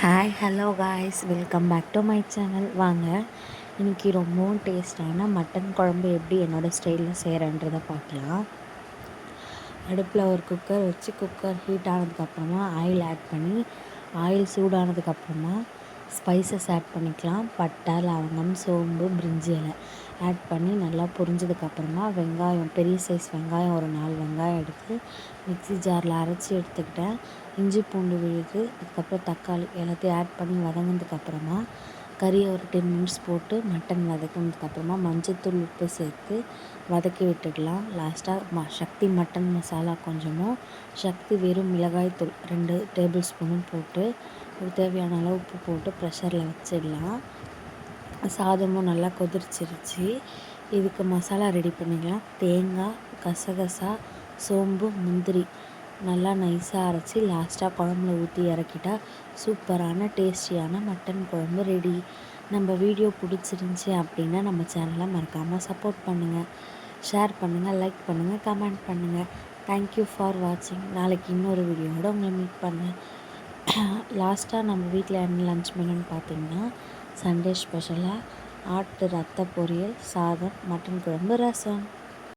Hi hello guys, welcome back to my channel. வாங்க இன்றைக்கி ரொம்பவும் டேஸ்டான மட்டன் குழம்பு எப்படி என்னோடய ஸ்டைலில் செய்கிறேன்றதை பார்க்கலாம். அடுப்பில் ஒரு குக்கர் வச்சு குக்கர் ஹீட் ஆனதுக்கப்புறமா ஆயில் ஆட் பண்ணி ஆயில் சூடானதுக்கப்புறமா ஸ்பைசஸ் ஆட் பண்ணிக்கலாம். பட்டை, லவங்கம், சோம்பு, பிரிஞ்சி இலை ஆட் பண்ணி நல்லா பொரிஞ்சதுக்கப்புறமா வெங்காயம், பெரிய சைஸ் வெங்காயம் ஒரு 4 வெங்காயம் எடுத்து மிக்ஸி ஜாரில் அரைச்சி எடுத்துக்கிட்டேன். இஞ்சி பூண்டு விழுது, அதுக்கப்புறம் தக்காளி எல்லாத்தையும் ஆட் பண்ணி வதங்கினதுக்கப்புறமா கறியை ஒரு 10 மினிட்ஸ் போட்டு மட்டன் வதக்கினதுக்கப்புறமா மஞ்சள்தூள், உப்பு சேர்த்து வதக்கி விட்டுடலாம். லாஸ்ட்டாக சக்தி மட்டன் மசாலா கொஞ்சமும், சக்தி வெறும் மிளகாய்த்தூள் 2 டேபிள் ஸ்பூனும் போட்டு ஒரு தேவையான அளவு உப்பு போட்டு ப்ரெஷரில் வச்சிடலாம். சாதமும் நல்லா கொதிச்சிருச்சு. இதுக்கு மசாலா ரெடி பண்ணிக்கலாம். தேங்காய், கசகசா, சோம்பு, முந்திரி நல்லா நைஸாக அரைச்சி லாஸ்ட்டாக குழம்புல ஊற்றி இறக்கிட்டா சூப்பரான டேஸ்டியான மட்டன் குழம்பு ரெடி. நம்ம வீடியோ பிடிச்சிருந்துச்சி அப்படின்னா நம்ம சேனலை மறக்காமல் சப்போர்ட் பண்ணுங்கள், ஷேர் பண்ணுங்கள், லைக் பண்ணுங்கள், கமெண்ட் பண்ணுங்கள். தேங்க்யூ ஃபார் வாட்சிங். நாளைக்கு இன்னொரு வீடியோவோட உங்களை மீட் பண்ணேன். லாஸ்ட்டாக நம்ம வீட்டில் என்ன லன்ச் மெனுன்னு பார்த்திங்கன்னா சண்டே ஸ்பெஷலாக ஆட்டு ரத்த பொரியல், சாதம், மட்டன் குழம்பு, ரசம்.